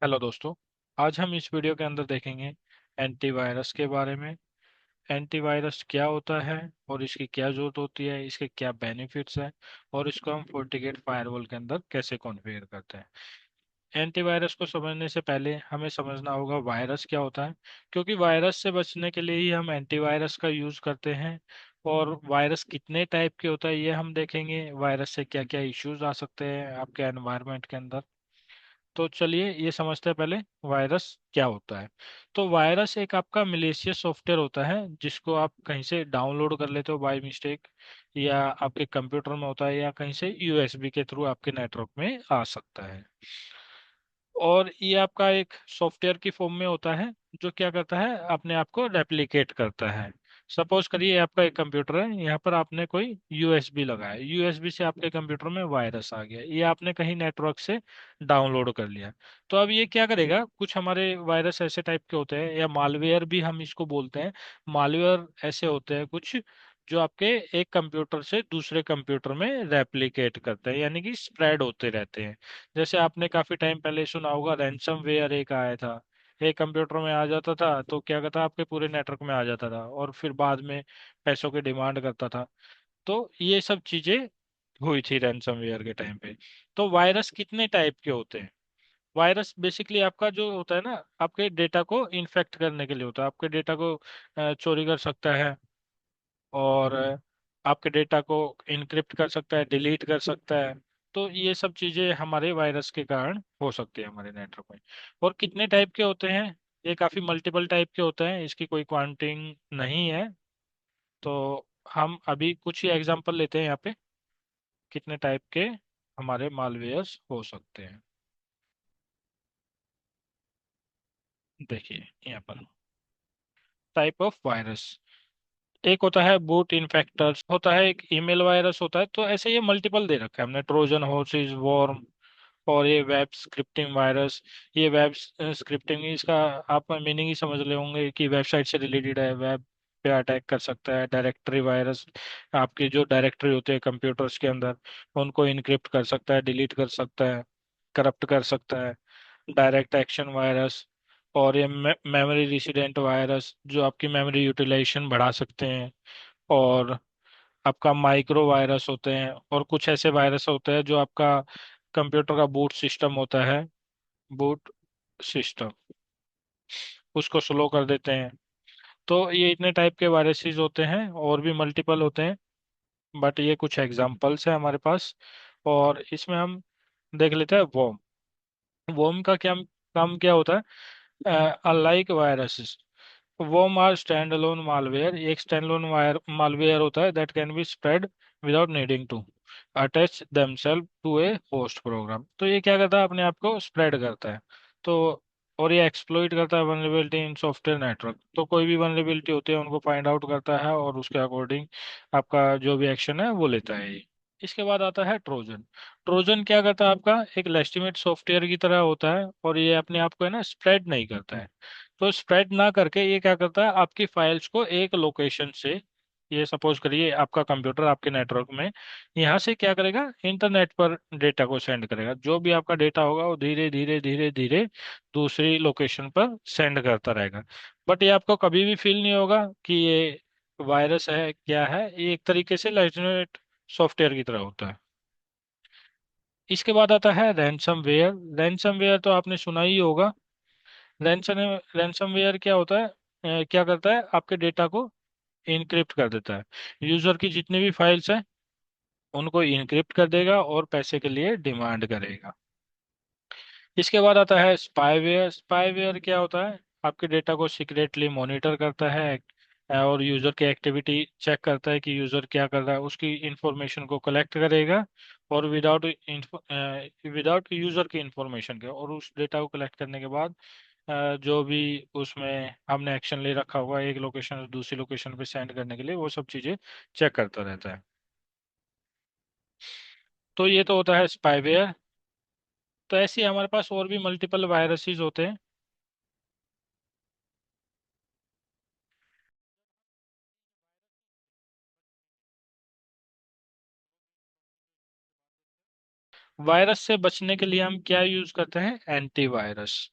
Hello दोस्तों। आज हम इस वीडियो के अंदर देखेंगे एंटीवायरस के बारे में। एंटीवायरस क्या होता है और इसकी क्या जरूरत होती है, इसके क्या बेनिफिट्स हैं और इसको हम FortiGate फायरवॉल के अंदर कैसे कॉन्फ़िगर करते हैं। एंटीवायरस को समझने से पहले हमें समझना होगा वायरस क्या होता है, क्योंकि वायरस से बचने के लिए ही हम एंटीवायरस का यूज करते हैं। और वायरस कितने टाइप के होता है ये हम देखेंगे, वायरस से क्या क्या इश्यूज आ सकते हैं आपके एनवायरनमेंट के अंदर। तो चलिए ये समझते हैं पहले वायरस क्या होता है। तो वायरस एक आपका मिलीशियस सॉफ्टवेयर होता है जिसको आप कहीं से डाउनलोड कर लेते हो बाय मिस्टेक, या आपके कंप्यूटर में होता है, या कहीं से यूएसबी के थ्रू आपके नेटवर्क में आ सकता है। और ये आपका एक सॉफ्टवेयर की फॉर्म में होता है जो क्या करता है, अपने आप को रेप्लिकेट करता है। सपोज करिए आपका एक कंप्यूटर है, यहाँ पर आपने कोई यूएसबी लगाया, यूएसबी से आपके कंप्यूटर में वायरस आ गया, ये आपने कहीं नेटवर्क से डाउनलोड कर लिया। तो अब ये क्या करेगा, कुछ हमारे वायरस ऐसे टाइप के होते हैं, या मालवेयर भी हम इसको बोलते हैं। मालवेयर ऐसे होते हैं कुछ जो आपके एक कंप्यूटर से दूसरे कंप्यूटर में रेप्लिकेट करते हैं, यानी कि स्प्रेड होते रहते हैं। जैसे आपने काफी टाइम पहले सुना होगा, रैनसमवेयर एक आया था। एक कंप्यूटर में आ जाता था तो क्या कहता, आपके पूरे नेटवर्क में आ जाता था और फिर बाद में पैसों की डिमांड करता था। तो ये सब चीजें हुई थी रैनसमवेयर के टाइम पे। तो वायरस कितने टाइप के होते हैं। वायरस बेसिकली आपका जो होता है ना, आपके डेटा को इन्फेक्ट करने के लिए होता है, आपके डेटा को चोरी कर सकता है, और आपके डेटा को इनक्रिप्ट कर सकता है, डिलीट कर सकता है। तो ये सब चीजें हमारे वायरस के कारण हो सकती है हमारे नेटवर्क में। और कितने टाइप के होते हैं, ये काफी मल्टीपल टाइप के होते हैं, इसकी कोई क्वांटिंग नहीं है। तो हम अभी कुछ ही एग्जांपल लेते हैं यहाँ पे, कितने टाइप के हमारे मालवेयर्स हो सकते हैं। देखिए यहाँ पर टाइप ऑफ वायरस, एक होता है बूट इन्फेक्टर्स, होता है एक ईमेल वायरस होता है। तो ऐसे ये मल्टीपल दे रखा है हमने, ट्रोजन हॉर्सेस वॉर्म, और ये वेब स्क्रिप्टिंग वायरस। ये वेब स्क्रिप्टिंग, इसका आप मीनिंग ही समझ ले होंगे कि वेबसाइट से रिलेटेड है, वेब पे अटैक कर सकता है। डायरेक्टरी वायरस, आपकी जो डायरेक्टरी होते हैं कंप्यूटर्स के अंदर, उनको इनक्रिप्ट कर सकता है, डिलीट कर सकता है, करप्ट कर सकता है। डायरेक्ट एक्शन वायरस, और ये मेमोरी रिसिडेंट वायरस जो आपकी मेमोरी यूटिलाइजेशन बढ़ा सकते हैं। और आपका माइक्रो वायरस होते हैं, और कुछ ऐसे वायरस होते हैं जो आपका कंप्यूटर का बूट सिस्टम होता है, बूट सिस्टम, उसको स्लो कर देते हैं। तो ये इतने टाइप के वायरसेस होते हैं, और भी मल्टीपल होते हैं, बट ये कुछ एग्जांपल्स है हमारे पास। और इसमें हम देख लेते हैं वॉर्म। वॉर्म का क्या काम क्या होता है, unlike viruses, worm are stand alone malware. ये एक स्टैंड अलोन मालवेयर होता है that can be spread without needing to attach themselves to a host program. तो ये क्या करता है, अपने आप को स्प्रेड करता है। तो और ये एक्सप्लॉइट करता है वनरेबिलिटी इन सॉफ्टवेयर नेटवर्क। तो कोई भी वनरेबिलिटी होती है उनको फाइंड आउट करता है, और उसके अकॉर्डिंग आपका जो भी एक्शन है वो लेता है ये। इसके बाद आता है ट्रोजन। ट्रोजन क्या करता है, आपका एक लेस्टिमेट सॉफ्टवेयर की तरह होता है, और ये अपने आप को है ना स्प्रेड नहीं करता है। तो स्प्रेड ना करके ये क्या करता है, आपकी फाइल्स को एक लोकेशन से, ये सपोज करिए आपका कंप्यूटर आपके नेटवर्क में, यहाँ से क्या करेगा, इंटरनेट पर डेटा को सेंड करेगा। जो भी आपका डेटा होगा वो धीरे धीरे धीरे धीरे दूसरी लोकेशन पर सेंड करता रहेगा। बट ये आपको कभी भी फील नहीं होगा कि ये वायरस है क्या है, ये एक तरीके से लेजिटिमेट सॉफ्टवेयर की तरह होता है। इसके बाद आता है रैनसमवेयर। रैनसमवेयर तो आपने सुना ही होगा। रैनसम रैनसमवेयर क्या होता है, क्या करता है, आपके डेटा को इनक्रिप्ट कर देता है। यूजर की जितनी भी फाइल्स हैं उनको इनक्रिप्ट कर देगा और पैसे के लिए डिमांड करेगा। इसके बाद आता है स्पाईवेयर। स्पाईवेयर क्या होता है, आपके डेटा को सीक्रेटली मॉनिटर करता है, और यूजर की एक्टिविटी चेक करता है कि यूजर क्या कर रहा है, उसकी इंफॉर्मेशन को कलेक्ट करेगा, और विदाउट यूजर की इंफॉर्मेशन के, और उस डेटा को कलेक्ट करने के बाद जो भी उसमें हमने एक्शन ले रखा हुआ है एक लोकेशन से दूसरी लोकेशन पे सेंड करने के लिए, वो सब चीजें चेक करता रहता है। तो ये तो होता है स्पाईवेयर। तो ऐसे ही हमारे पास और भी मल्टीपल वायरसेस होते हैं। वायरस से बचने के लिए हम क्या यूज करते हैं? एंटीवायरस।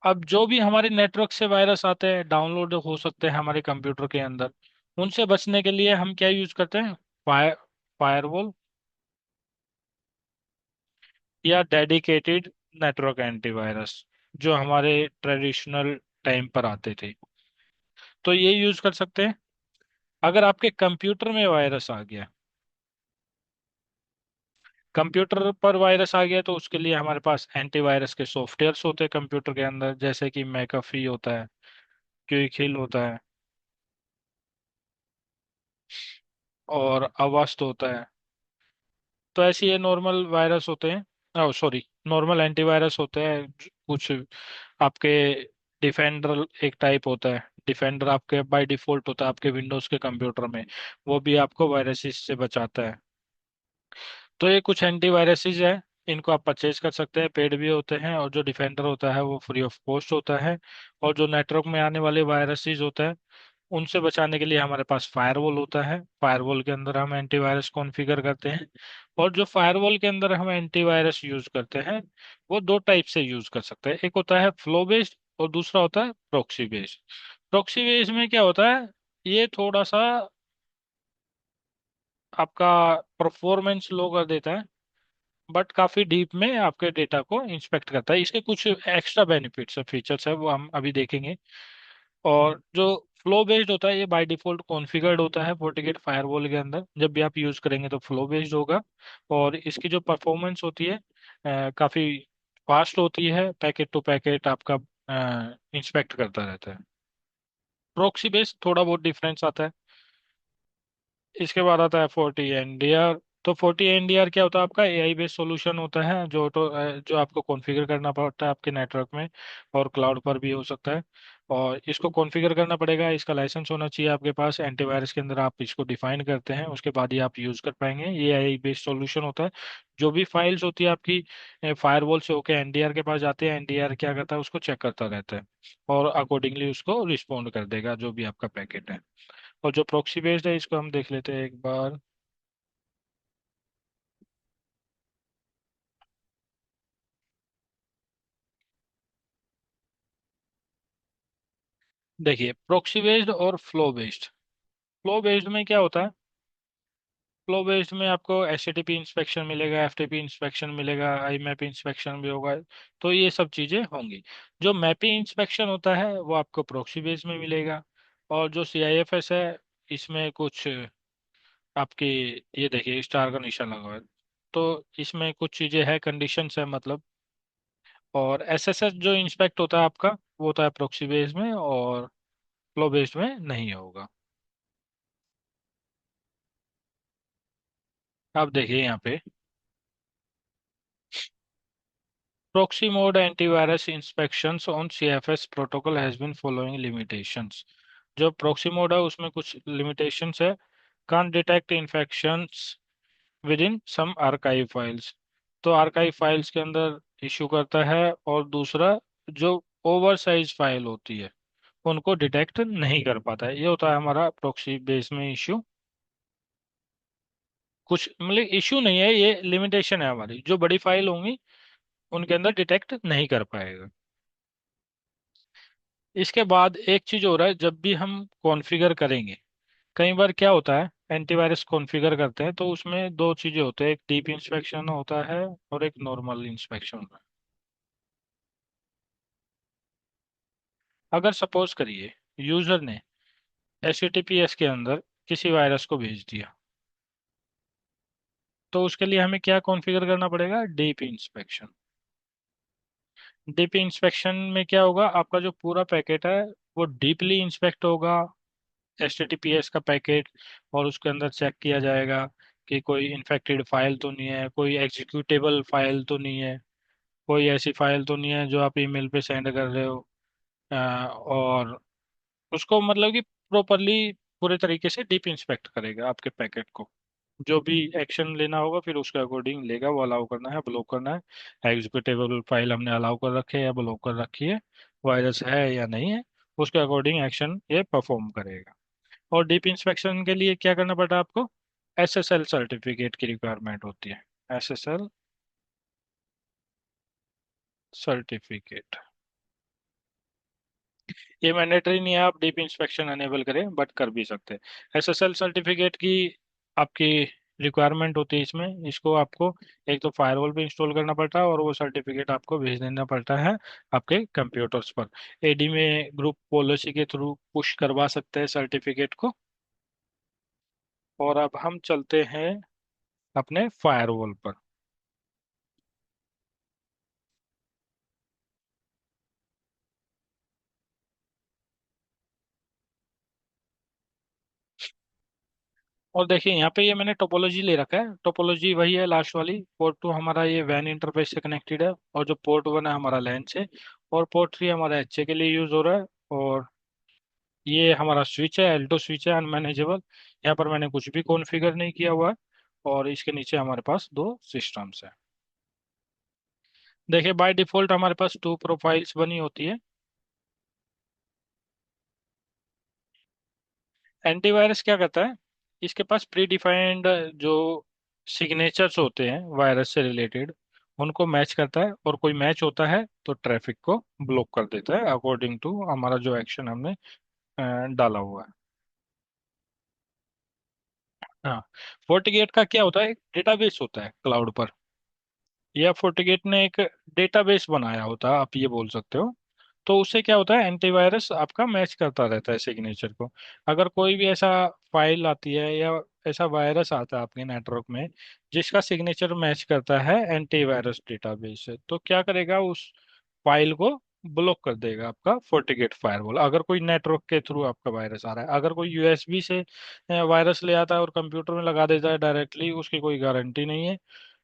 अब जो भी हमारे नेटवर्क से वायरस आते हैं, डाउनलोड हो सकते हैं हमारे कंप्यूटर के अंदर, उनसे बचने के लिए हम क्या यूज करते हैं? फायरवॉल या डेडिकेटेड नेटवर्क एंटीवायरस, जो हमारे ट्रेडिशनल टाइम पर आते थे, तो ये यूज कर सकते हैं। अगर आपके कंप्यूटर में वायरस आ गया, कंप्यूटर पर वायरस आ गया, तो उसके लिए हमारे पास एंटीवायरस के सॉफ्टवेयर्स होते हैं कंप्यूटर के अंदर, जैसे कि मैकाफी होता है, क्विक हिल होता है, और अवास्ट होता है। तो ऐसे ये नॉर्मल वायरस होते हैं, ओ सॉरी, नॉर्मल एंटीवायरस होते हैं। कुछ आपके डिफेंडर एक टाइप होता है, डिफेंडर आपके बाय डिफॉल्ट होता है आपके विंडोज के कंप्यूटर में, वो भी आपको वायरसेस से बचाता है। तो ये कुछ एंटीवायरसेस है, इनको आप परचेज कर सकते हैं, पेड भी होते हैं, और जो डिफेंडर होता है वो फ्री ऑफ कॉस्ट होता है। और जो नेटवर्क में आने वाले वायरसेस होता है, उनसे बचाने के लिए हमारे पास फायरवॉल होता है। फायरवॉल के अंदर हम एंटीवायरस कॉन्फ़िगर करते हैं। और जो फायरवॉल के अंदर हम एंटीवायरस यूज करते हैं, वो दो टाइप से यूज कर सकते हैं। एक होता है फ्लो बेस्ड, और दूसरा होता है प्रॉक्सी बेस्ड। प्रॉक्सी बेस्ड में क्या होता है, ये थोड़ा सा आपका परफॉर्मेंस लो कर देता है, बट काफी डीप में आपके डेटा को इंस्पेक्ट करता है। इसके कुछ एक्स्ट्रा बेनिफिट्स और फीचर्स है, वो हम अभी देखेंगे। और जो फ्लो बेस्ड होता है, ये बाय डिफॉल्ट कॉन्फ़िगर्ड होता है FortiGate फायरवॉल के अंदर, जब भी आप यूज करेंगे तो फ्लो बेस्ड होगा। और इसकी जो परफॉर्मेंस होती है, काफी फास्ट होती है, पैकेट टू पैकेट आपका इंस्पेक्ट करता रहता है। प्रॉक्सी बेस्ड थोड़ा बहुत डिफरेंस आता है। इसके बाद आता है 40 NDR। तो 40 NDR क्या होता है? आपका AI बेस्ड सॉल्यूशन होता है, जो आपको कॉन्फ़िगर करना पड़ता है आपके नेटवर्क में, और क्लाउड पर भी हो सकता है। और इसको कॉन्फ़िगर करना पड़ेगा, इसका लाइसेंस होना चाहिए आपके पास। एंटीवायरस के अंदर आप इसको डिफाइन करते हैं, उसके बाद ही आप यूज कर पाएंगे। ये AI बेस्ड सॉल्यूशन होता है। जो भी फाइल्स होती है आपकी फायरवॉल से होके NDR के पास जाते हैं, NDR क्या करता है, उसको चेक करता रहता है, और अकॉर्डिंगली उसको रिस्पॉन्ड कर देगा जो भी आपका पैकेट है। और जो प्रॉक्सी बेस्ड है, इसको हम देख लेते हैं एक बार। देखिए, प्रॉक्सी बेस्ड और फ्लो बेस्ड। फ्लो बेस्ड में क्या होता है? फ्लो बेस्ड में आपको HTTP इंस्पेक्शन मिलेगा, FTP इंस्पेक्शन मिलेगा, IMAP इंस्पेक्शन भी होगा। तो ये सब चीज़ें होंगी। जो मैपिंग इंस्पेक्शन होता है, वो आपको प्रॉक्सी बेस्ड में मिलेगा। और जो CIFS है, इसमें कुछ आपकी, ये देखिए स्टार का निशान लगा हुआ है, तो इसमें कुछ चीज़ें है, कंडीशंस है मतलब। और SSH जो इंस्पेक्ट होता है आपका, वो होता है प्रॉक्सी बेस्ड में, और फ्लो बेस्ड में नहीं होगा। आप देखिए यहाँ पे, proxy mode antivirus inspections on CFS protocol has been following limitations। जो proxy mode है उसमें कुछ limitations है। can't detect infections within some archive files। तो archive files के अंदर इशू करता है। और दूसरा, जो ओवर साइज फाइल होती है, उनको डिटेक्ट नहीं कर पाता है। ये होता है हमारा proxy बेस में इशू। कुछ मतलब इशू नहीं है, ये लिमिटेशन है हमारी, जो बड़ी फाइल होंगी उनके अंदर डिटेक्ट नहीं कर पाएगा। इसके बाद एक चीज हो रहा है, जब भी हम कॉन्फ़िगर करेंगे, कई बार क्या होता है, एंटीवायरस कॉन्फ़िगर करते हैं तो उसमें दो चीजें होते हैं, एक डीप इंस्पेक्शन होता है और एक नॉर्मल इंस्पेक्शन होता है। अगर सपोज करिए यूजर ने HTTPS के अंदर किसी वायरस को भेज दिया, तो उसके लिए हमें क्या कॉन्फ़िगर करना पड़ेगा? Deep inspection. डीप इंस्पेक्शन में क्या होगा, आपका जो पूरा पैकेट है वो डीपली इंस्पेक्ट होगा, HTTPS का पैकेट। और उसके अंदर चेक किया जाएगा कि कोई इन्फेक्टेड फाइल तो नहीं है, कोई एग्जीक्यूटेबल फाइल तो नहीं है, कोई ऐसी फाइल तो नहीं है जो आप ईमेल पे सेंड कर रहे हो। और उसको मतलब कि प्रॉपरली पूरे तरीके से डीप इंस्पेक्ट करेगा आपके पैकेट को। जो भी एक्शन लेना होगा फिर उसके अकॉर्डिंग लेगा, वो अलाउ करना है, ब्लॉक करना है, एग्जीक्यूटेबल फाइल हमने अलाउ कर रखे है या ब्लॉक कर रखी है, वायरस है या नहीं है, उसके अकॉर्डिंग एक्शन ये परफॉर्म करेगा। और डीप इंस्पेक्शन के लिए क्या करना पड़ता है आपको? एसएसएल सर्टिफिकेट की रिक्वायरमेंट होती है। एसएसएल सर्टिफिकेट, ये मैंडेटरी नहीं है, आप डीप इंस्पेक्शन अनेबल करें बट कर भी सकते हैं। एसएसएल सर्टिफिकेट की आपकी रिक्वायरमेंट होती है इसमें। इसको आपको एक तो फायरवॉल पे इंस्टॉल करना पड़ता है और वो सर्टिफिकेट आपको भेज देना पड़ता है आपके कंप्यूटर्स पर। एडी में ग्रुप पॉलिसी के थ्रू पुश करवा सकते हैं सर्टिफिकेट को। और अब हम चलते हैं अपने फायरवॉल पर। और देखिए यहाँ पे ये मैंने टोपोलॉजी ले रखा है। टोपोलॉजी वही है लास्ट वाली। पोर्ट टू हमारा ये वैन इंटरफेस से कनेक्टेड है, और जो पोर्ट वन है हमारा लैन से, और पोर्ट थ्री हमारा एचए के लिए यूज हो रहा है। और ये हमारा स्विच है, एल्टो स्विच है अनमैनेजेबल। यहाँ पर मैंने कुछ भी कॉन्फ़िगर नहीं किया हुआ है। और इसके नीचे हमारे पास दो सिस्टम्स है। देखिए बाय डिफॉल्ट हमारे पास टू प्रोफाइल्स बनी होती है। एंटीवायरस क्या करता है, इसके पास प्री डिफाइंड जो सिग्नेचर्स होते हैं वायरस से रिलेटेड, उनको मैच करता है, और कोई मैच होता है तो ट्रैफिक को ब्लॉक कर देता है अकॉर्डिंग टू हमारा जो एक्शन हमने डाला हुआ है। हाँ, फोर्टिगेट का क्या होता है, एक डेटाबेस होता है क्लाउड पर, या फोर्टिगेट ने एक डेटाबेस बनाया होता है, आप ये बोल सकते हो। तो उससे क्या होता है, एंटीवायरस आपका मैच करता रहता है सिग्नेचर को। अगर कोई भी ऐसा फाइल आती है या ऐसा वायरस आता है आपके नेटवर्क में जिसका सिग्नेचर मैच करता है एंटीवायरस डेटाबेस से, तो क्या करेगा, उस फाइल को ब्लॉक कर देगा आपका फोर्टिगेट फायरवॉल। अगर कोई नेटवर्क के थ्रू आपका वायरस आ रहा है, अगर कोई यूएसबी से वायरस ले आता है और कंप्यूटर में लगा देता है डायरेक्टली, उसकी कोई गारंटी नहीं है।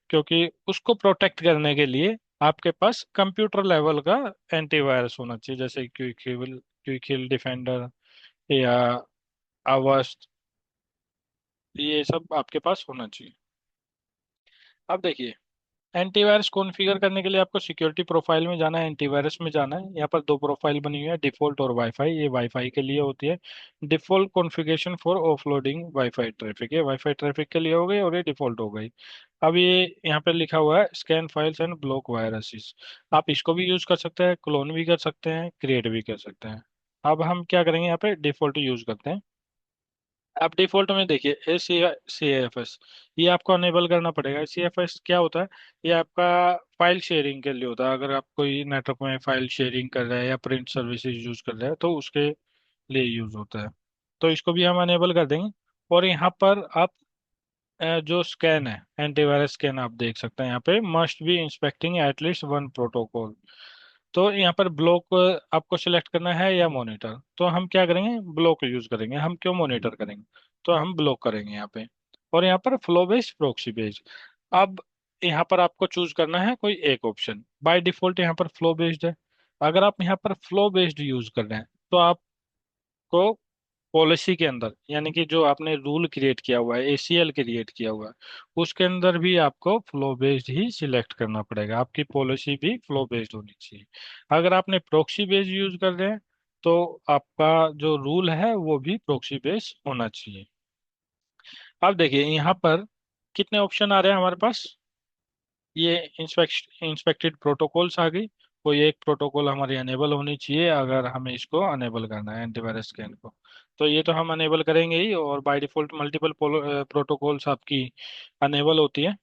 क्योंकि उसको प्रोटेक्ट करने के लिए आपके पास कंप्यूटर लेवल का एंटीवायरस होना चाहिए, जैसे क्विक हिल डिफेंडर या आवास्ट, ये सब आपके पास होना चाहिए। अब देखिए, एंटीवायरस कॉन्फ़िगर करने के लिए आपको सिक्योरिटी प्रोफाइल में जाना है, एंटीवायरस में जाना है। यहाँ पर दो प्रोफाइल बनी हुई है, डिफॉल्ट और वाईफाई। ये वाईफाई के लिए होती है। Default configuration for offloading wifi traffic, है वाईफाई ट्रैफिक के लिए हो गई, और ये डिफॉल्ट हो गई। अब ये यहाँ पे लिखा हुआ है scan files and block viruses. आप इसको भी यूज कर सकते हैं, क्लोन भी कर सकते हैं, क्रिएट भी कर सकते हैं। अब हम क्या करेंगे, यहाँ पे डिफॉल्ट यूज करते हैं। आप डिफॉल्ट में देखिए सी एफ एस, ये आपको अनेबल करना पड़ेगा। सी एफ एस क्या होता है, ये आपका फाइल शेयरिंग के लिए होता है। अगर आप कोई नेटवर्क में फाइल शेयरिंग कर रहे हैं या प्रिंट सर्विसेज यूज कर रहे हैं तो उसके लिए यूज होता है। तो इसको भी हम अनेबल कर देंगे। और यहाँ पर आप जो स्कैन है, एंटीवायरस स्कैन, आप देख सकते हैं यहाँ पे must be inspecting at least one protocol. तो यहाँ पर ब्लॉक आपको सिलेक्ट करना है या मॉनिटर। तो हम क्या करेंगे, ब्लॉक यूज करेंगे। हम क्यों मॉनिटर करेंगे, तो हम ब्लॉक करेंगे यहाँ पे। और यहाँ पर फ्लो बेस्ड प्रोक्सी बेस्ड, अब यहाँ पर आपको चूज करना है कोई एक ऑप्शन। बाय डिफॉल्ट यहाँ पर फ्लो बेस्ड है। अगर आप यहाँ पर फ्लो बेस्ड यूज कर रहे हैं तो आपको पॉलिसी के अंदर, यानी कि जो आपने रूल क्रिएट किया हुआ है, एसीएल क्रिएट किया हुआ है, उसके अंदर भी आपको फ्लो बेस्ड ही सिलेक्ट करना पड़ेगा। आपकी पॉलिसी भी फ्लो बेस्ड होनी चाहिए। अगर आपने प्रोक्सी बेस्ड यूज कर रहे हैं तो आपका जो रूल है वो भी प्रोक्सी बेस्ड होना चाहिए। अब देखिए यहाँ पर कितने ऑप्शन आ रहे हैं हमारे पास। ये इंस्पेक्टेड प्रोटोकॉल्स आ गई। कोई एक प्रोटोकॉल हमारी अनेबल होनी चाहिए अगर हमें इसको अनेबल करना है एंटीवायरस स्कैन को। तो ये तो हम अनेबल करेंगे ही, और बाय डिफॉल्ट मल्टीपल प्रोटोकॉल्स आपकी अनेबल होती है।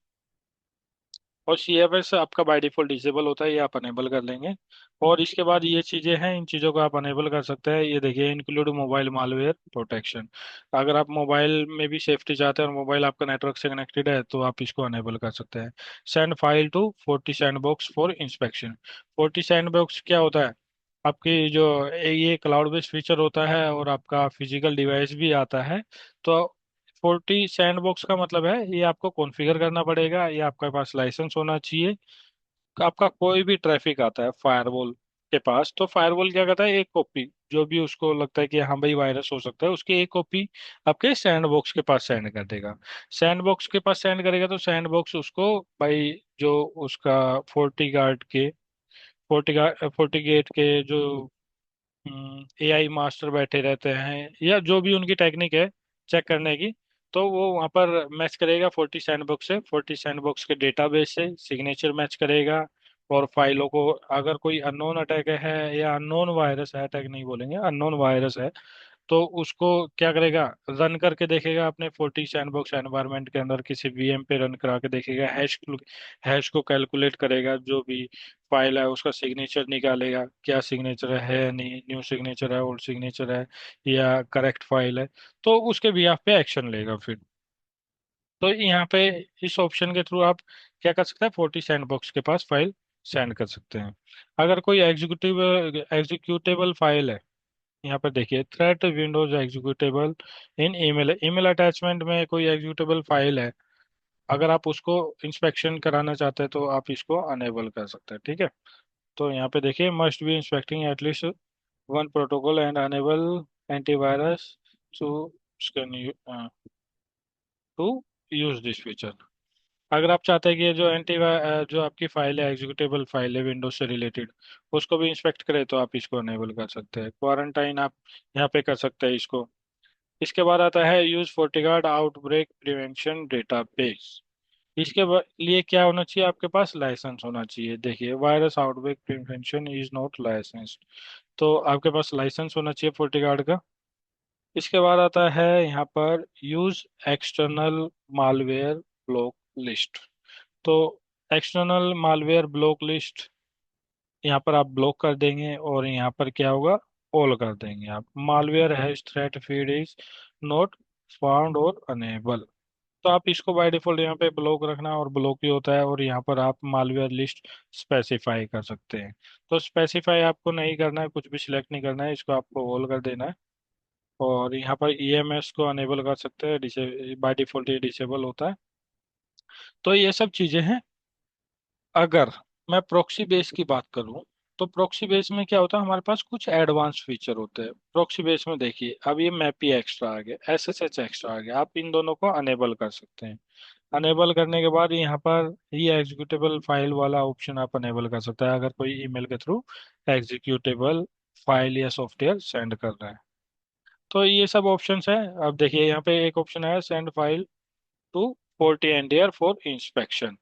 और सीएफएस आपका बाय डिफॉल्ट डिसेबल होता है, ये आप अनेबल कर लेंगे। और इसके बाद ये चीजें हैं, इन चीजों को आप अनेबल कर सकते हैं। ये देखिए, इंक्लूड मोबाइल मालवेयर प्रोटेक्शन। अगर आप मोबाइल में भी सेफ्टी चाहते हैं और मोबाइल आपका नेटवर्क से कनेक्टेड है तो आप इसको अनेबल कर सकते हैं। Send file to 40 sandbox for inspection. 40 sandbox क्या होता है, आपकी जो ये क्लाउड बेस्ड फीचर होता है और आपका फिजिकल डिवाइस भी आता है। तो 40 सैंडबॉक्स का मतलब है ये आपको कॉन्फ़िगर करना पड़ेगा, ये आपके पास लाइसेंस होना चाहिए। आपका कोई भी ट्रैफिक आता है फायरवॉल के पास, तो फायरवॉल क्या करता है, एक कॉपी जो भी उसको लगता है कि हाँ भाई वायरस हो सकता है, उसकी एक कॉपी आपके सैंडबॉक्स के पास सेंड कर देगा। सैंडबॉक्स के पास सेंड करेगा तो सैंडबॉक्स उसको भाई जो उसका फोर्टी गार्ड के फोर्टी गेट के जो एआई मास्टर बैठे रहते हैं या जो भी उनकी टेक्निक है चेक करने की, तो वो वहाँ पर मैच करेगा 40 सैंडबॉक्स से, 40 सैंडबॉक्स के डेटाबेस से सिग्नेचर मैच करेगा। और फाइलों को, अगर कोई अननोन अटैक है या अननोन वायरस है, अटैक नहीं बोलेंगे, अननोन वायरस है, तो उसको क्या करेगा, रन करके देखेगा अपने 40 सैंडबॉक्स एनवायरनमेंट के अंदर, किसी वीएम पे रन करा के देखेगा, हैश को कैलकुलेट करेगा, जो भी फाइल है उसका सिग्नेचर निकालेगा, क्या सिग्नेचर है, नहीं न्यू सिग्नेचर है, ओल्ड सिग्नेचर है, या करेक्ट फाइल है, तो उसके बिहाफ पे एक्शन लेगा फिर। तो यहाँ पे इस ऑप्शन के थ्रू आप क्या कर सकते हैं, 40 सैंडबॉक्स के पास फाइल सेंड कर सकते हैं। अगर कोई एग्जीक्यूटेबल फाइल है, यहाँ पर देखिए, threat Windows executable in email, email attachment में कोई एग्जीक्यूटेबल फाइल है, अगर आप उसको इंस्पेक्शन कराना चाहते हैं तो आप इसको अनेबल कर सकते हैं, ठीक है। तो यहाँ पे देखिए, must be inspecting at least one protocol and enable antivirus to to use this feature. अगर आप चाहते हैं कि ये जो जो आपकी फाइल है, एग्जीक्यूटेबल फाइल है विंडोज से रिलेटेड, उसको भी इंस्पेक्ट करे, तो आप इसको अनेबल कर सकते हैं। क्वारंटाइन आप यहाँ पे कर सकते हैं इसको। इसके बाद आता है यूज फोर्टिगार्ड आउटब्रेक प्रिवेंशन डेटाबेस। लिए क्या होना चाहिए, आपके पास लाइसेंस होना चाहिए। देखिए, virus outbreak prevention is not licensed, तो आपके पास लाइसेंस होना चाहिए फोर्टिगार्ड का। इसके बाद आता है यहाँ पर use external malware block list. तो एक्सटर्नल मालवेयर ब्लॉक लिस्ट यहाँ पर आप ब्लॉक कर देंगे, और यहाँ पर क्या होगा, ऑल कर देंगे आप, malware hash threat feed is not found और अनेबल। तो आप इसको बाय डिफॉल्ट यहाँ पे ब्लॉक रखना, और ब्लॉक ही होता है, और यहाँ पर आप मालवेयर लिस्ट स्पेसिफाई कर सकते हैं। तो स्पेसिफाई आपको नहीं करना है, कुछ भी सिलेक्ट नहीं करना है, इसको आपको ऑल कर देना है। और यहाँ पर ईएमएस को अनेबल कर सकते हैं, बाय डिफॉल्ट ये डिसेबल होता है। तो ये सब चीजें हैं। अगर मैं प्रॉक्सी बेस की बात करूं, तो प्रॉक्सी बेस में क्या होता है, हमारे पास कुछ एडवांस फीचर होते हैं प्रॉक्सी बेस में। देखिए, अब ये मैपी एक्स्ट्रा आ गया, एसएसएच एक्स्ट्रा आ गया, आप इन दोनों को अनेबल कर सकते हैं। अनेबल करने के बाद यहाँ पर ये एग्जीक्यूटेबल फाइल वाला ऑप्शन आप अनेबल कर सकते हैं, अगर कोई ईमेल के थ्रू एग्जीक्यूटेबल फाइल या सॉफ्टवेयर सेंड कर रहा है। तो ये सब ऑप्शंस है। अब देखिए, यहाँ पे एक ऑप्शन है send file to 40 NDR for inspection.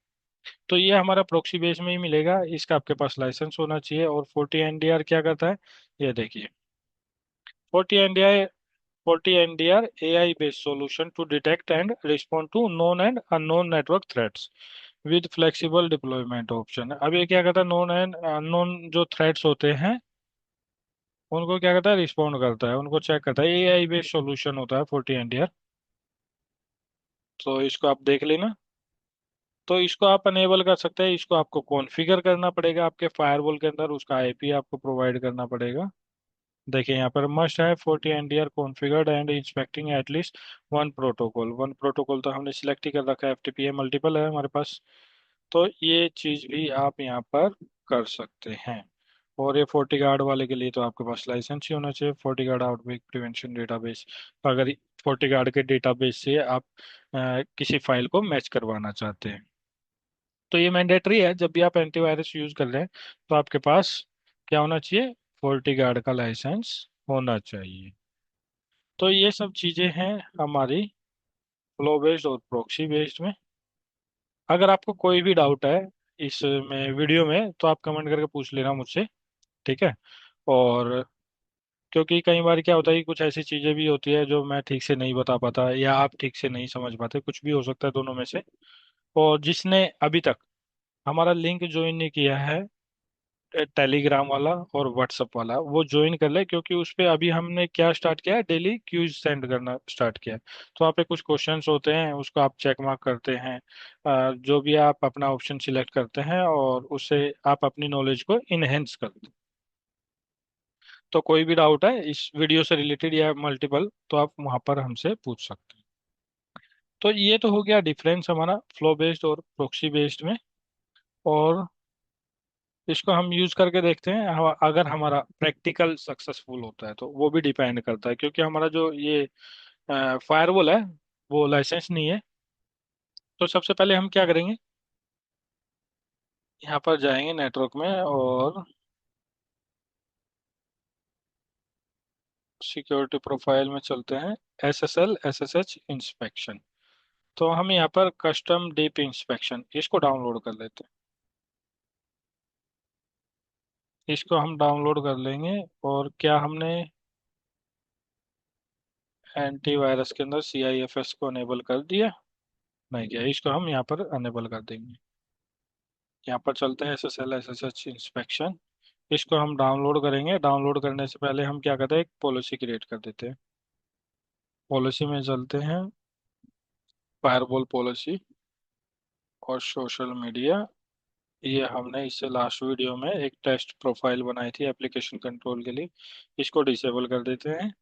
तो ये हमारा प्रोक्सी बेस में ही मिलेगा, इसका आपके पास लाइसेंस होना चाहिए। और 40 एनडीआर क्या करता है, ये देखिए, 40 NDR, 40 NDR AI based solution to detect and respond to known and unknown network threats with flexible deployment option. अब ये क्या करता है, नोन एंड अननोन जो थ्रेट्स होते हैं उनको क्या करता है, रिस्पॉन्ड करता है, उनको चेक करता है। एआई बेस्ड सॉल्यूशन होता है 40 एनडीआर। तो इसको आप देख लेना। तो इसको आप अनेबल कर सकते हैं, इसको आपको कॉन्फ़िगर करना पड़ेगा आपके फायरवॉल के अंदर, उसका आईपी आपको प्रोवाइड करना पड़ेगा। देखिए, यहाँ पर मस्ट है 40 NDR configured and inspecting at least one protocol. One protocol तो हमने सिलेक्ट ही कर रखा है, एफटीपीए मल्टीपल है हमारे पास। तो ये चीज़ भी आप यहाँ पर कर सकते हैं। और ये फोर्टीगार्ड वाले के लिए तो आपके पास लाइसेंस ही होना चाहिए, फोर्टीगार्ड आउटब्रेक प्रिवेंशन डेटाबेस। अगर फोर्टीगार्ड के डेटाबेस से आप किसी फाइल को मैच करवाना चाहते हैं, तो ये मैंडेटरी है, जब भी आप एंटीवायरस यूज कर रहे हैं तो आपके पास क्या होना चाहिए, फोर्टीगार्ड का लाइसेंस होना चाहिए। तो ये सब चीजें हैं हमारी फ्लो बेस्ड और प्रोक्सी बेस्ड में। अगर आपको कोई भी डाउट है इसमें वीडियो में, तो आप कमेंट करके पूछ लेना मुझसे, ठीक है। और क्योंकि कई बार क्या होता है कि कुछ ऐसी चीजें भी होती है जो मैं ठीक से नहीं बता पाता, या आप ठीक से नहीं समझ पाते, कुछ भी हो सकता है दोनों में से। और जिसने अभी तक हमारा लिंक ज्वाइन नहीं किया है, टेलीग्राम वाला और व्हाट्सअप वाला, वो ज्वाइन कर ले, क्योंकि उस पे अभी हमने क्या स्टार्ट किया है, डेली क्यूज सेंड करना स्टार्ट किया है। तो वहाँ पे कुछ क्वेश्चंस होते हैं, उसको आप चेक मार्क करते हैं, जो भी आप अपना ऑप्शन सिलेक्ट करते हैं, और उससे आप अपनी नॉलेज को इनहेंस करते हैं। तो कोई भी डाउट है इस वीडियो से रिलेटेड या मल्टीपल, तो आप वहाँ पर हमसे पूछ सकते हैं। तो ये तो हो गया डिफरेंस हमारा फ्लो बेस्ड और प्रोक्सी बेस्ड में। और इसको हम यूज करके देखते हैं, अगर हमारा प्रैक्टिकल सक्सेसफुल होता है तो वो भी डिपेंड करता है, क्योंकि हमारा जो ये फायरवॉल है वो लाइसेंस नहीं है। तो सबसे पहले हम क्या करेंगे, यहाँ पर जाएंगे नेटवर्क में, और सिक्योरिटी प्रोफाइल में चलते हैं, एसएसएल एसएसएच इंस्पेक्शन। तो हम यहाँ पर कस्टम डीप इंस्पेक्शन इसको डाउनलोड कर लेते हैं। इसको हम डाउनलोड कर लेंगे। और क्या हमने एंटीवायरस के अंदर CIFS को अनेबल कर दिया? नहीं किया। इसको हम यहाँ पर अनेबल कर देंगे। यहाँ पर चलते हैं SSL SSH इंस्पेक्शन। इसको हम डाउनलोड करेंगे। डाउनलोड करने से पहले हम क्या करते हैं, एक पॉलिसी क्रिएट कर देते हैं। पॉलिसी में चलते हैं, फायरवॉल पॉलिसी और सोशल मीडिया। ये हमने इससे लास्ट वीडियो में एक टेस्ट प्रोफाइल बनाई थी एप्लीकेशन कंट्रोल के लिए। इसको डिसेबल कर देते हैं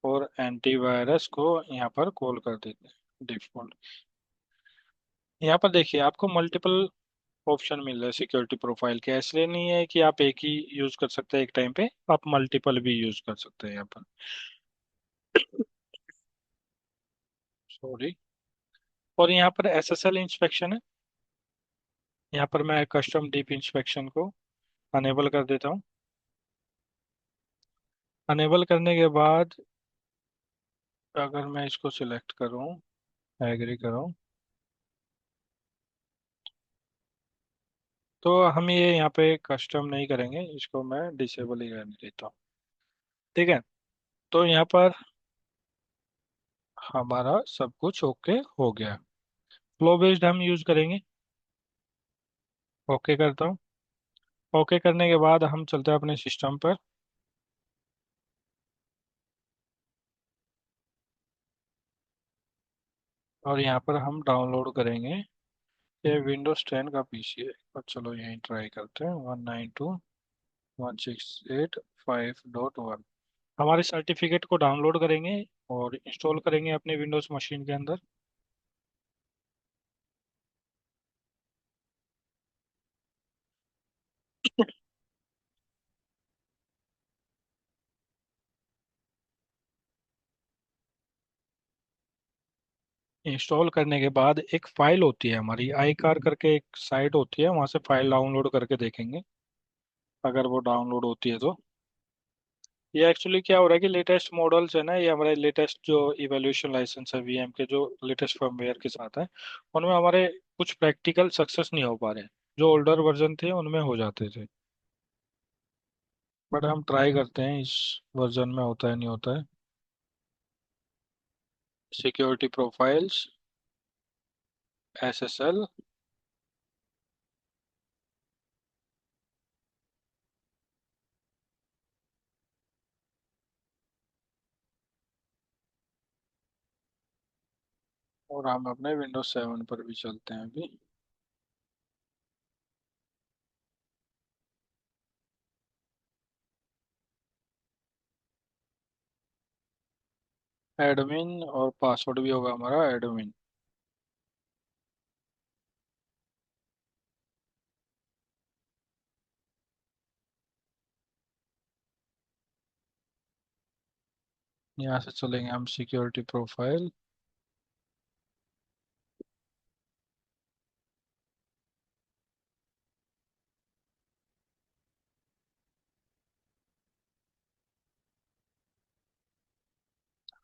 और एंटीवायरस को यहाँ पर कॉल कर देते हैं डिफॉल्ट। यहाँ पर देखिए आपको मल्टीपल ऑप्शन मिल रहा है सिक्योरिटी प्रोफाइल के। इसलिए नहीं है कि आप एक ही यूज कर सकते हैं एक टाइम पे, आप मल्टीपल भी यूज कर सकते हैं यहाँ पर। सॉरी। और यहाँ पर SSL इंस्पेक्शन है। यहाँ पर मैं कस्टम डीप इंस्पेक्शन को अनेबल कर देता हूँ। अनेबल करने के बाद अगर मैं इसको सिलेक्ट करूँ, एग्री करूँ, तो हम ये यहाँ पे कस्टम नहीं करेंगे, इसको मैं डिसेबल ही रहने देता हूँ। ठीक है। तो यहाँ पर हमारा सब कुछ ओके हो गया। फ्लो बेस्ड हम यूज करेंगे। ओके करता हूँ। ओके करने के बाद हम चलते हैं अपने सिस्टम पर। और यहाँ पर हम डाउनलोड करेंगे। ये विंडोज 10 का PC है। और चलो यहीं ट्राई करते हैं 192.168.5.1। हमारे सर्टिफिकेट को डाउनलोड करेंगे और इंस्टॉल करेंगे अपने विंडोज मशीन के अंदर। इंस्टॉल करने के बाद एक फाइल होती है हमारी आई कार करके, एक साइट होती है, वहां से फाइल डाउनलोड करके देखेंगे अगर वो डाउनलोड होती है तो। ये एक्चुअली क्या हो रहा है कि लेटेस्ट मॉडल्स है ना, ये हमारे लेटेस्ट जो इवोल्यूशन लाइसेंस है VM के, जो लेटेस्ट फर्मवेयर के साथ है, उनमें हमारे कुछ प्रैक्टिकल सक्सेस नहीं हो पा रहे। जो ओल्डर वर्जन थे उनमें हो जाते थे। बट हम ट्राई करते हैं इस वर्जन में होता है नहीं होता है। Security profiles, SSL। और हम अपने Windows 7 पर भी चलते हैं अभी। एडमिन और पासवर्ड भी होगा हमारा एडमिन। यहाँ से चलेंगे हम सिक्योरिटी प्रोफाइल।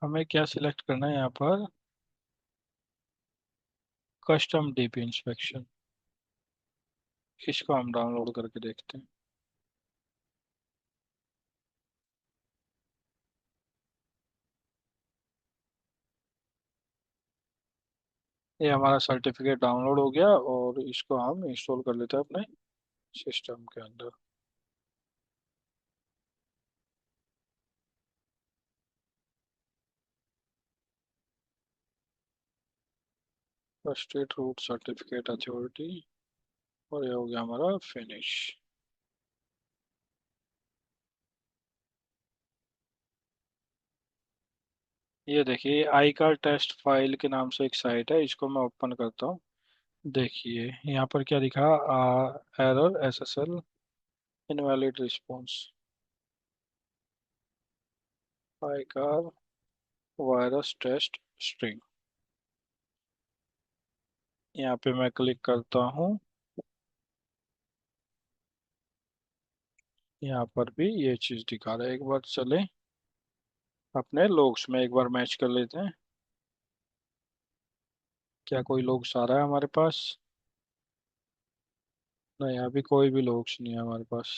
हमें क्या सिलेक्ट करना है यहाँ पर, कस्टम डीपी इंस्पेक्शन। इसको हम डाउनलोड करके देखते हैं। ये हमारा सर्टिफिकेट डाउनलोड हो गया और इसको हम इंस्टॉल कर लेते हैं अपने सिस्टम के अंदर। State root certificate authority. और ये हो गया हमारा फिनिश। ये देखिए आई कार्ड टेस्ट फाइल के नाम से एक साइट है, इसको मैं ओपन करता हूँ। देखिए यहाँ पर क्या दिखा, एरर SSL इनवैलिड रिस्पॉन्स, आई कार्ड वायरस टेस्ट स्ट्रिंग। यहाँ पे मैं क्लिक करता हूँ। यहाँ पर भी ये चीज़ दिखा रहा है। एक बार चले अपने लॉग्स में एक बार मैच कर लेते हैं। क्या कोई लोग आ रहा है हमारे पास? नहीं, अभी कोई भी लोग नहीं है हमारे पास।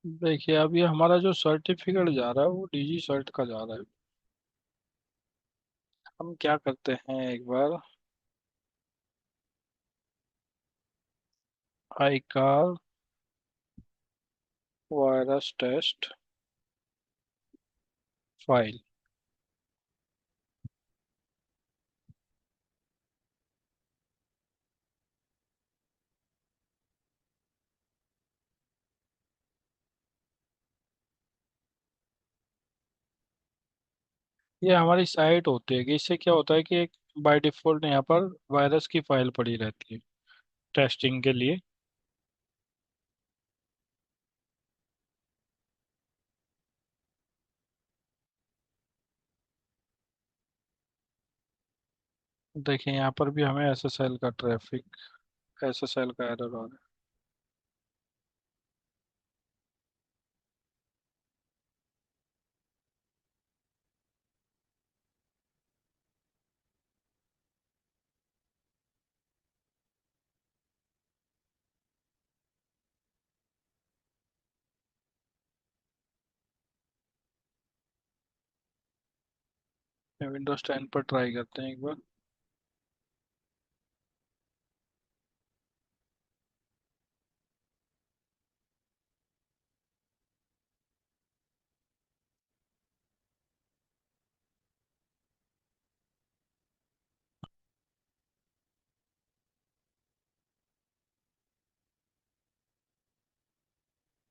देखिए, अभी हमारा जो सर्टिफिकेट जा रहा है वो डीजी सर्ट का जा रहा है। हम क्या करते हैं एक बार, आई कार वायरस टेस्ट फाइल। ये हमारी साइट होती है कि इससे क्या होता है कि एक बाय डिफॉल्ट यहाँ पर वायरस की फाइल पड़ी रहती है टेस्टिंग के लिए। देखिए, यहाँ पर भी हमें एसएसएल का ट्रैफिक, एसएसएल का एरर आ रहा है। विंडोज 10 पर ट्राई करते हैं एक बार।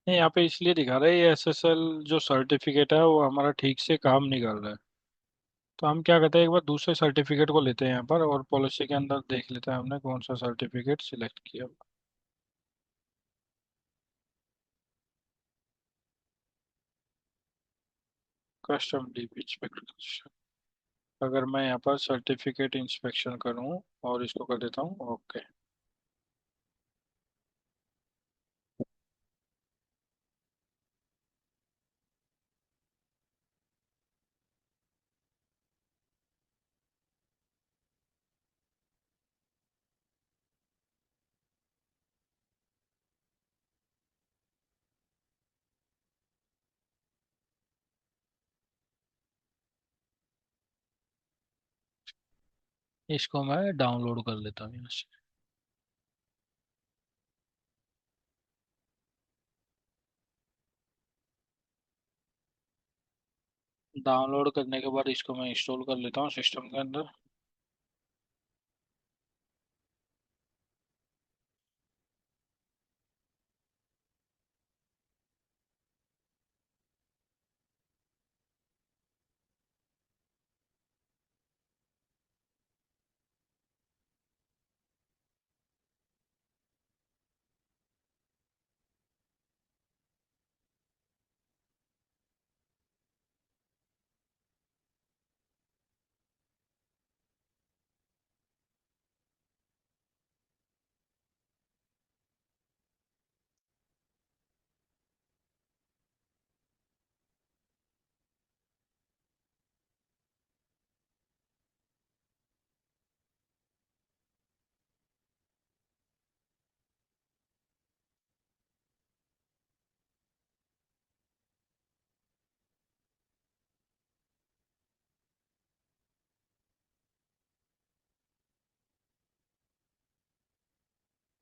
नहीं, यहाँ पे इसलिए दिखा रहा है ये एसएसएल जो सर्टिफिकेट है वो हमारा ठीक से काम नहीं कर रहा है। तो हम क्या करते हैं, एक बार दूसरे सर्टिफिकेट को लेते हैं यहाँ पर और पॉलिसी के अंदर देख लेते हैं हमने कौन सा सर्टिफिकेट सिलेक्ट किया। Custom DP inspection. अगर मैं यहाँ पर सर्टिफिकेट इंस्पेक्शन करूँ और इसको कर देता हूँ ओके। इसको मैं डाउनलोड कर लेता हूँ यहाँ से। डाउनलोड करने के बाद इसको मैं इंस्टॉल कर लेता हूँ सिस्टम के अंदर।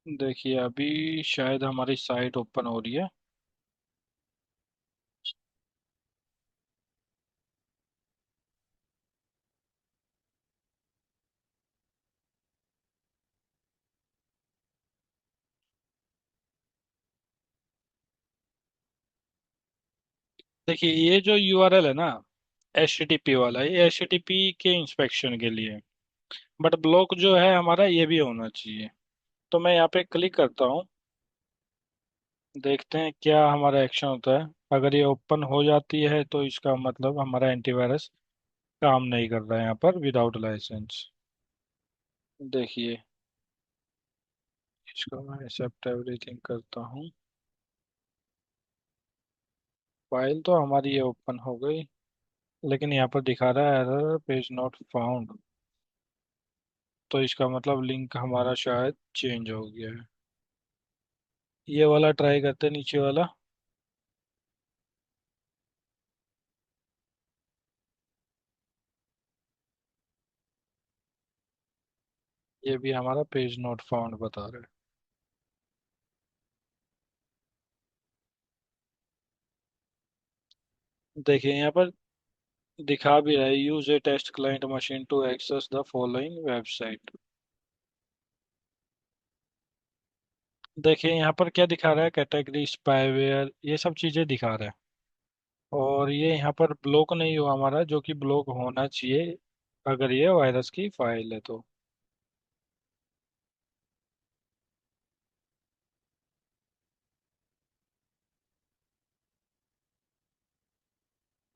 देखिए, अभी शायद हमारी साइट ओपन हो रही है। देखिए, ये जो यूआरएल है ना, एचटीटीपी वाला, ये एचटीटीपी के इंस्पेक्शन के लिए। बट ब्लॉक जो है हमारा ये भी होना चाहिए। तो मैं यहाँ पे क्लिक करता हूँ। देखते हैं क्या हमारा एक्शन होता है। अगर ये ओपन हो जाती है तो इसका मतलब हमारा एंटीवायरस काम नहीं कर रहा है यहाँ पर विदाउट लाइसेंस। देखिए, इसको मैं एक्सेप्ट एवरीथिंग करता हूँ। फाइल तो हमारी ये ओपन हो गई, लेकिन यहाँ पर दिखा रहा है एरर पेज नॉट फाउंड। तो इसका मतलब लिंक हमारा शायद चेंज हो गया है। ये वाला ट्राई करते हैं, नीचे वाला। ये भी हमारा पेज नॉट फाउंड बता रहा है। देखिए यहाँ पर दिखा भी रहा है, use a test client machine to access the following website. देखिए यहाँ पर क्या दिखा रहा है, कैटेगरी स्पाईवेयर ये सब चीजें दिखा रहा है। और ये यहाँ पर ब्लॉक नहीं हुआ हमारा, जो कि ब्लॉक होना चाहिए अगर ये वायरस की फाइल है तो।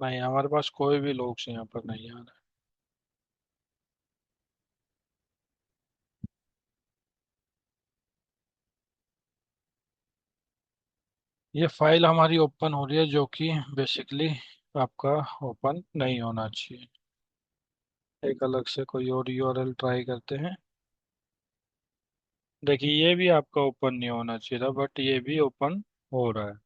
नहीं, हमारे पास कोई भी लॉग्स यहाँ पर नहीं आ रहा है। ये फाइल हमारी ओपन हो रही है, जो कि बेसिकली आपका ओपन नहीं होना चाहिए। एक अलग से कोई और यूआरएल ट्राई करते हैं। देखिए ये भी आपका ओपन नहीं होना चाहिए था, बट ये भी ओपन हो रहा है।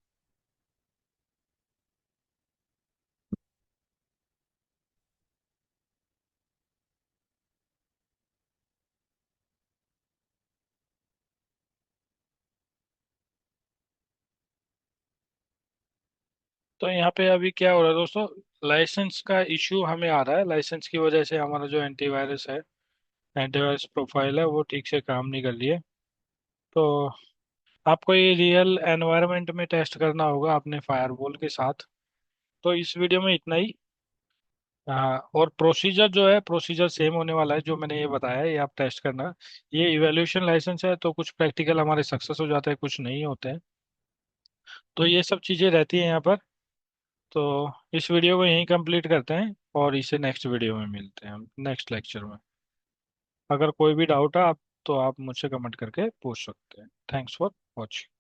तो यहाँ पे अभी क्या हो रहा है दोस्तों, लाइसेंस का इशू हमें आ रहा है। लाइसेंस की वजह से हमारा जो एंटीवायरस है, एंटीवायरस प्रोफाइल है, वो ठीक से काम नहीं कर रही है। तो आपको ये रियल एनवायरनमेंट में टेस्ट करना होगा अपने फायरवॉल के साथ। तो इस वीडियो में इतना ही। हाँ, और प्रोसीजर जो है, प्रोसीजर सेम होने वाला है जो मैंने ये बताया है, ये आप टेस्ट करना। ये इवैल्यूएशन लाइसेंस है, तो कुछ प्रैक्टिकल हमारे सक्सेस हो जाते हैं, कुछ नहीं होते हैं। तो ये सब चीज़ें रहती हैं यहाँ पर। तो इस वीडियो को यहीं कंप्लीट करते हैं, और इसे नेक्स्ट वीडियो में मिलते हैं हम नेक्स्ट लेक्चर में। अगर कोई भी डाउट है आप, तो आप मुझसे कमेंट करके पूछ सकते हैं। Thanks for watching.